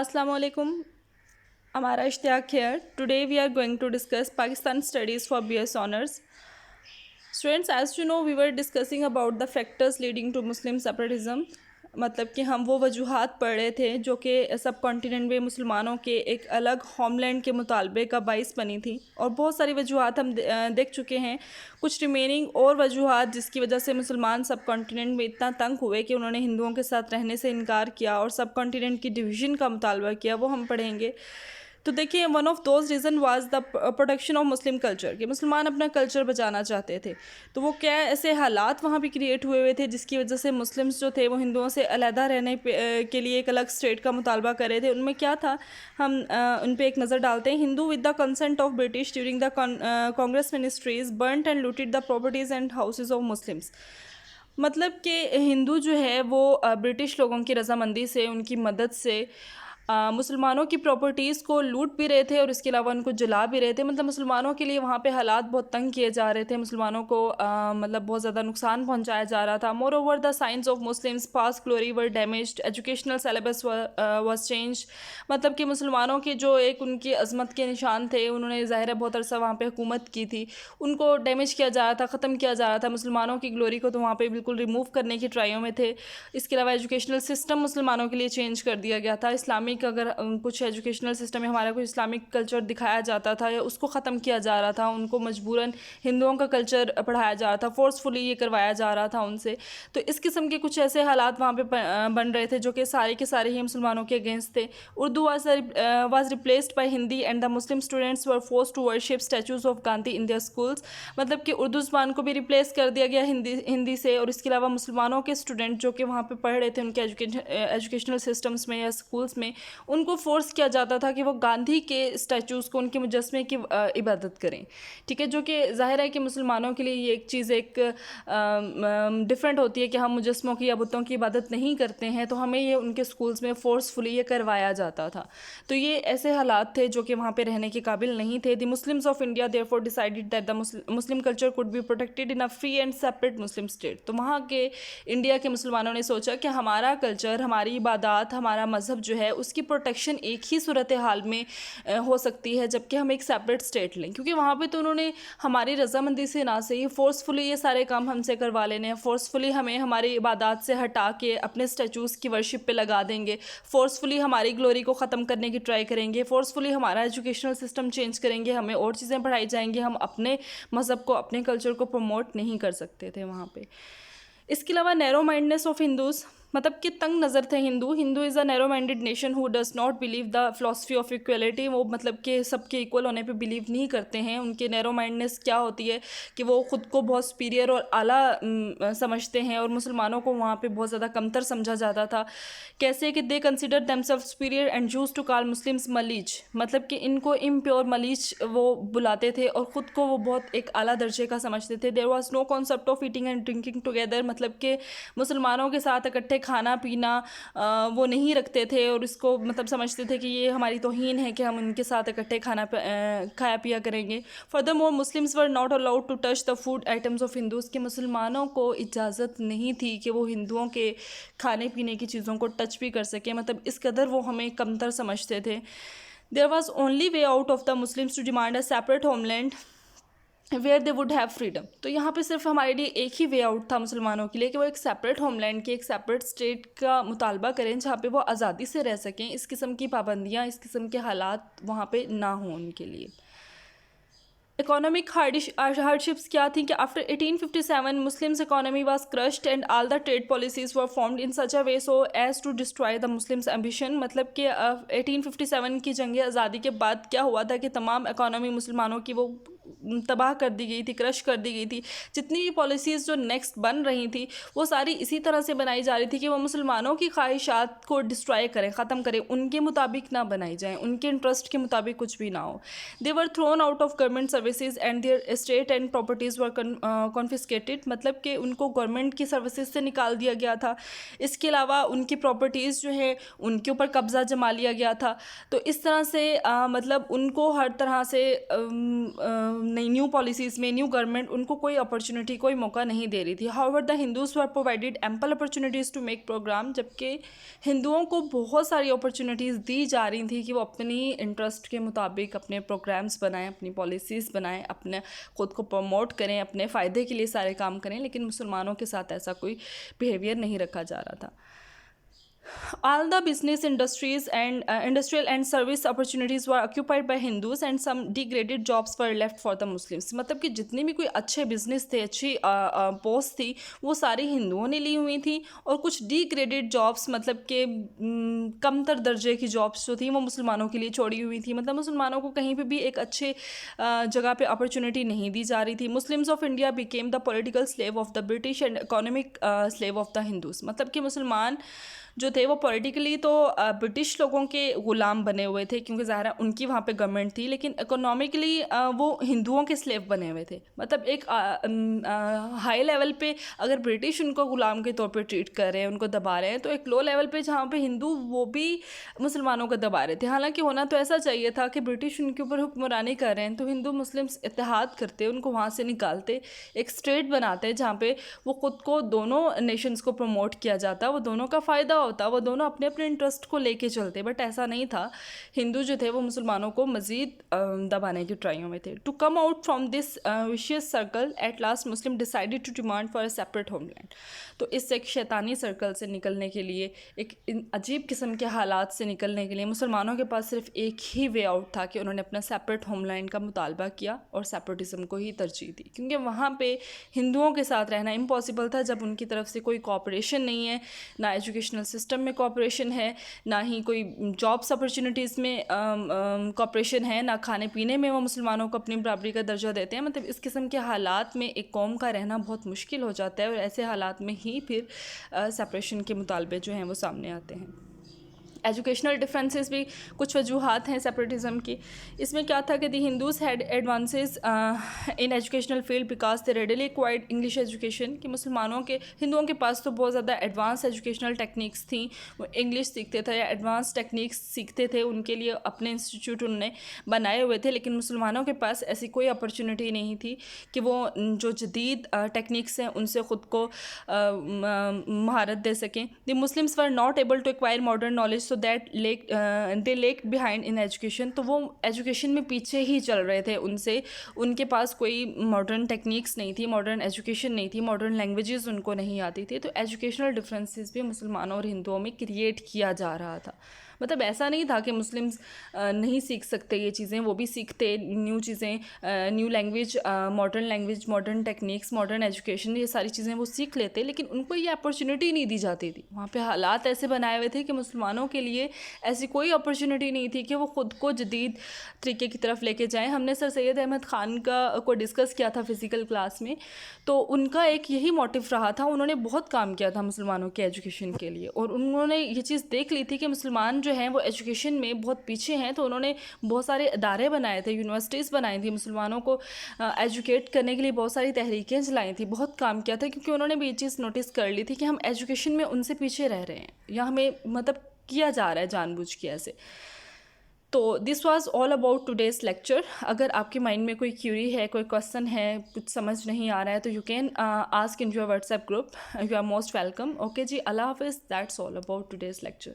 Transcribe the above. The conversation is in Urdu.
Assalamu alaikum. Amara Ishtiyaq here. Today we are going to discuss Pakistan studies for BS honors. Students, as you know, we were discussing about the factors leading to Muslim separatism. مطلب کہ ہم وہ وجوہات پڑھ رہے تھے جو کہ سب کانٹیننٹ میں مسلمانوں کے ایک الگ ہوم لینڈ کے مطالبے کا باعث بنی تھی، اور بہت ساری وجوہات ہم دیکھ چکے ہیں. کچھ ریمیننگ اور وجوہات جس کی وجہ سے مسلمان سب کانٹیننٹ میں اتنا تنگ ہوئے کہ انہوں نے ہندوؤں کے ساتھ رہنے سے انکار کیا اور سب کانٹیننٹ کی ڈویژن کا مطالبہ کیا، وہ ہم پڑھیں گے. تو دیکھیں، one of those reason was the protection of Muslim culture, کہ مسلمان اپنا کلچر بچانا چاہتے تھے. تو وہ کیا ایسے حالات وہاں پہ کریٹ ہوئے تھے جس کی وجہ سے مسلمس جو تھے وہ ہندوؤں سے علیحدہ رہنے کے لیے ایک الگ اسٹیٹ کا مطالبہ کر رہے تھے. ان میں کیا تھا، ہم ان پہ ایک نظر ڈالتے ہیں. Hindu with the consent of British during the Congress ministries burnt and looted the properties and houses of Muslims. مطلب کہ ہندو جو ہے وہ برٹش لوگوں کی رضامندی سے، ان کی مدد سے مسلمانوں کی پراپرٹیز کو لوٹ بھی رہے تھے اور اس کے علاوہ ان کو جلا بھی رہے تھے. مطلب مسلمانوں کے لیے وہاں پہ حالات بہت تنگ کیے جا رہے تھے، مسلمانوں کو مطلب بہت زیادہ نقصان پہنچایا جا رہا تھا. مور over the science of Muslims pass glory were damaged, educational syllabus was change. مطلب کہ مسلمانوں کے جو ایک ان کی عظمت کے نشان تھے، انہوں نے ظاہر ہے بہت عرصہ وہاں پہ حکومت کی تھی، ان کو ڈیمیج کیا جا رہا تھا، ختم کیا جا رہا تھا. مسلمانوں کی گلوری کو تو وہاں پہ بالکل ریموو کرنے کی ٹرائیوں میں تھے. اس کے علاوہ ایجوکیشنل سسٹم مسلمانوں کے لیے چینج کر دیا گیا تھا. اسلامک اگر کچھ ایجوکیشنل سسٹم میں ہمارا کوئی اسلامک کلچر دکھایا جاتا تھا یا اس کو ختم کیا جا رہا تھا، ان کو مجبوراً ہندوؤں کا کلچر پڑھایا جا رہا تھا، فورسفلی یہ کروایا جا رہا تھا ان سے. تو اس قسم کے کچھ ایسے حالات وہاں پہ بن رہے تھے جو کہ سارے کے سارے ہی مسلمانوں کے اگینسٹ تھے. Urdu was replaced by Hindi and the Muslim students were forced to worship statues of Gandhi in their schools. مطلب کہ اردو زبان کو بھی ریپلیس کر دیا گیا ہندی سے، اور اس کے علاوہ مسلمانوں کے اسٹوڈنٹ جو کہ وہاں پہ پڑھ رہے تھے ان کے ایجوکیشنل سسٹمس میں یا اسکولس میں، ان کو فورس کیا جاتا تھا کہ وہ گاندھی کے اسٹیچوز کو، ان کے مجسمے کی عبادت کریں. ٹھیک ہے، جو کہ ظاہر ہے کہ مسلمانوں کے لیے یہ ایک چیز ایک ڈفرینٹ ہوتی ہے کہ ہم مجسموں کی یا بتوں کی عبادت نہیں کرتے ہیں، تو ہمیں یہ ان کے اسکولس میں فورسفلی یہ کروایا جاتا تھا. تو یہ ایسے حالات تھے جو کہ وہاں پہ رہنے کے قابل نہیں تھے. The Muslims of India therefore decided that the Muslim culture could be protected in a free and separate Muslim state. تو وہاں کے انڈیا کے مسلمانوں نے سوچا کہ ہمارا کلچر، ہماری عبادات، ہمارا مذہب جو ہے اس کی پروٹیکشن ایک ہی صورتحال میں ہو سکتی ہے جبکہ ہم ایک سیپریٹ اسٹیٹ لیں. کیونکہ وہاں پہ تو انہوں نے ہماری رضامندی سے نہ صحیح فورسفلی یہ سارے کام ہم سے کروا لینے ہیں، فورسفلی ہمیں ہماری عبادات سے ہٹا کے اپنے اسٹیچوز کی ورشپ پہ لگا دیں گے، فورسفلی ہماری گلوری کو ختم کرنے کی ٹرائی کریں گے، فورسفلی ہمارا ایجوکیشنل سسٹم چینج کریں گے، ہمیں اور چیزیں پڑھائی جائیں گی. ہم اپنے مذہب کو، اپنے کلچر کو پروموٹ نہیں کر سکتے تھے وہاں پہ. اس کے علاوہ نیرو مائنڈنس آف ہندوز، مطلب کہ تنگ نظر تھے Hindu is a narrow minded nation who does not believe the philosophy of equality. وہ مطلب کہ سب کے ایکول ہونے پہ بلیو نہیں کرتے ہیں. ان کے نیرو مائنڈنس کیا ہوتی ہے کہ وہ خود کو بہت سپیریئر اور اعلیٰ سمجھتے ہیں، اور مسلمانوں کو وہاں پہ بہت زیادہ کمتر سمجھا جاتا تھا. کیسے کہ they consider them self superior and use to call Muslims mleccha. مطلب کہ ان کو امپیور ملیچ وہ بلاتے تھے اور خود کو وہ بہت ایک اعلیٰ درجے کا سمجھتے تھے. There was no concept of eating and drinking together. مطلب کہ مسلمانوں کے ساتھ اکٹھے کھانا پینا وہ نہیں رکھتے تھے، اور اس کو مطلب سمجھتے تھے کہ یہ ہماری توہین ہے کہ ہم ان کے ساتھ اکٹھے کھایا پیا کریں گے. Furthermore Muslims were not allowed to touch the food items of Hindus. کہ مسلمانوں کو اجازت نہیں تھی کہ وہ ہندوؤں کے کھانے پینے کی چیزوں کو ٹچ بھی کر سکیں. مطلب اس قدر وہ ہمیں کمتر سمجھتے تھے. There was only way out of the Muslims to demand a separate homeland where they would have freedom. تو یہاں پہ صرف ہمارے لیے ایک ہی وے آؤٹ تھا مسلمانوں کے لیے کہ وہ ایک سیپریٹ ہوم لینڈ کی، ایک سیپریٹ اسٹیٹ کا مطالبہ کریں جہاں پہ وہ آزادی سے رہ سکیں. اس قسم کی پابندیاں، اس قسم کے حالات وہاں پہ نہ ہوں ان کے لیے. اکانومک ہارڈشپس کیا تھیں کہ after 1857 Muslims economy was crushed and all the trade policies were formed in such a way so as to destroy the Muslims ambition. مطلب کہ 1857 کی جنگ آزادی کے بعد کیا ہوا تھا کہ تمام اکانومی مسلمانوں کی وہ تباہ کر دی گئی تھی، کرش کر دی گئی تھی. جتنی بھی پالیسیز جو نیکسٹ بن رہی تھی وہ ساری اسی طرح سے بنائی جا رہی تھی کہ وہ مسلمانوں کی خواہشات کو ڈسٹرائے کریں، ختم کریں، ان کے مطابق نہ بنائی جائیں، ان کے انٹرسٹ کے مطابق کچھ بھی نہ ہو. They were thrown out of government services and their state and properties were confiscated. مطلب کہ ان کو گورنمنٹ کی سروسز سے نکال دیا گیا تھا. اس کے علاوہ ان کی پراپرٹیز جو ہے ان کے اوپر قبضہ جما لیا گیا تھا. تو اس طرح سے مطلب ان کو ہر طرح سے نئی نیو پالیسیز میں نیو گورنمنٹ ان کو کوئی اپرچونیٹی کوئی موقع نہیں دے رہی تھی. How the Hindus were provided ample opportunities to make program, جبکہ ہندوؤں کو بہت ساری اپرچونیٹیز دی جا رہی تھیں کہ وہ اپنی انٹرسٹ کے مطابق اپنے پروگرامس بنائیں, اپنی پالیسیز بنائیں, اپنے خود کو پروموٹ کریں, اپنے فائدے کے لیے سارے کام کریں, لیکن مسلمانوں کے ساتھ ایسا کوئی بیہیویئر نہیں رکھا جا رہا تھا. All the business industries and industrial and service opportunities were occupied by Hindus and some degraded jobs were left for the Muslims. مطلب کہ جتنے بھی کوئی اچھے بزنس تھے, اچھی پوسٹ تھی, وہ ساری ہندوؤں نے لی ہوئی تھیں, اور کچھ ڈیگریڈیڈ جابس مطلب کہ کم تر درجے کی جابس جو تھیں وہ مسلمانوں کے لیے چھوڑی ہوئی تھی. مطلب مسلمانوں کو کہیں پہ بھی ایک اچھے جگہ پہ اپرچونیٹی نہیں دی جا رہی تھی. Muslims of India became the political slave of the British and economic slave of the Hindus. مطلب کہ مسلمان جو تھے وہ پولیٹیکلی تو برٹش لوگوں کے غلام بنے ہوئے تھے, کیونکہ ظاہر ہے ان کی وہاں پہ گورنمنٹ تھی, لیکن اکنامکلی وہ ہندوؤں کے سلیو بنے ہوئے تھے. مطلب ایک ہائی لیول پہ اگر برٹش ان کو غلام کے طور پہ ٹریٹ کر رہے ہیں, ان کو دبا رہے ہیں, تو ایک لو لیول پہ جہاں پہ ہندو وہ بھی مسلمانوں کو دبا رہے تھے. حالانکہ ہونا تو ایسا چاہیے تھا کہ برٹش ان کے اوپر حکمرانی کر رہے ہیں تو ہندو مسلمس اتحاد کرتے, ان کو وہاں سے نکالتے, ایک اسٹیٹ بناتے جہاں پہ وہ خود کو دونوں نیشنز کو پروموٹ کیا جاتا, وہ دونوں کا فائدہ ہوتا, وہ دونوں اپنے اپنے انٹرسٹ کو لے کے چلتے. بٹ ایسا نہیں تھا, ہندو جو تھے وہ مسلمانوں کو مزید دبانے کی ٹرائیوں میں تھے. To come out from this vicious circle at last Muslim decided to demand for a separate homeland. تو اس ایک شیطانی سرکل سے نکلنے کے لیے, ایک عجیب قسم کے حالات سے نکلنے کے لیے مسلمانوں کے پاس صرف ایک ہی وے آؤٹ تھا کہ انہوں نے اپنا سیپریٹ ہوم لینڈ کا مطالبہ کیا اور سیپریٹزم کو ہی ترجیح دی, کیونکہ وہاں پہ ہندوؤں کے ساتھ رہنا امپاسبل تھا جب ان کی طرف سے کوئی کوآپریشن نہیں ہے, نہ ایجوکیشنل سسٹم میں کوآپریشن ہے, نہ ہی کوئی جابس اپرچونیٹیز میں کوآپریشن ہے, نہ کھانے پینے میں وہ مسلمانوں کو اپنی برابری کا درجہ دیتے ہیں. مطلب اس قسم کے حالات میں ایک قوم کا رہنا بہت مشکل ہو جاتا ہے, اور ایسے حالات میں ہی پھر سپریشن کے مطالبے جو ہیں وہ سامنے آتے ہیں. ایجوکیشنل ڈفرینسز بھی کچھ وجوہات ہیں سیپریٹزم کی. اس میں کیا تھا کہ the Hindus had advances in educational field because they readily acquired English education. کہ ہندوؤں کے پاس تو بہت زیادہ ایڈوانس ایجوکیشنل ٹیکنیکس تھیں, وہ انگلش سیکھتے تھے یا ایڈوانس ٹیکنیکس سیکھتے تھے, ان کے لیے اپنے انسٹیٹیوٹ انہوں نے بنائے ہوئے تھے. لیکن مسلمانوں کے پاس ایسی کوئی اپرچونیٹی نہیں تھی کہ وہ جو جدید ٹیکنیکس ہیں ان سے خود کو مہارت دے سکیں. The Muslims were not able to acquire modern knowledge so that they lag behind in education. تو وہ ایجوکیشن میں پیچھے ہی چل رہے تھے ان سے, ان کے پاس کوئی ماڈرن ٹیکنیکس نہیں تھی, ماڈرن ایجوکیشن نہیں تھی, ماڈرن لینگویجز ان کو نہیں آتی تھی. تو ایجوکیشنل ڈفرینسز بھی مسلمانوں اور ہندوؤں میں کریٹ کیا جا رہا تھا. مطلب ایسا نہیں تھا کہ مسلمز نہیں سیکھ سکتے یہ چیزیں, وہ بھی سیکھتے, نیو چیزیں, new language, modern techniques, modern education, یہ ساری چیزیں وہ سیکھ لیتے, لیکن ان کو یہ اپرچونیٹی نہیں دی جاتی تھی. وہاں پہ حالات ایسے بنائے ہوئے تھے کہ مسلمانوں کے لیے ایسی کوئی اپرچونیٹی نہیں تھی کہ وہ خود کو جدید طریقے کی طرف لے کے جائیں. ہم نے سر سید احمد خان کو ڈسکس کیا تھا فزیکل کلاس میں, تو ان کا ایک یہی موٹیو رہا تھا. انہوں نے بہت کام کیا تھا مسلمانوں کے ایجوکیشن کے لیے, اور انہوں نے یہ چیز دیکھ لی تھی کہ مسلمان جو ہیں وہ ایجوکیشن میں بہت پیچھے ہیں. تو انہوں نے بہت سارے ادارے بنائے تھے, یونیورسٹیز بنائی تھیں, مسلمانوں کو ایجوکیٹ کرنے کے لیے بہت ساری تحریکیں چلائی تھیں, بہت کام کیا تھا, کیونکہ انہوں نے بھی یہ چیز نوٹس کر لی تھی کہ ہم ایجوکیشن میں ان سے پیچھے رہ رہے ہیں, یا ہمیں مطلب کیا جا رہا ہے جان بوجھ کے ایسے. تو this was all about today's lecture. اگر آپ کے مائنڈ میں کوئی کیوری ہے, کوئی کویسچن ہے, کچھ سمجھ نہیں آ رہا ہے, تو you can ask in your WhatsApp group. You are most welcome. Okay جی, اللہ حافظ. That's all about today's lecture.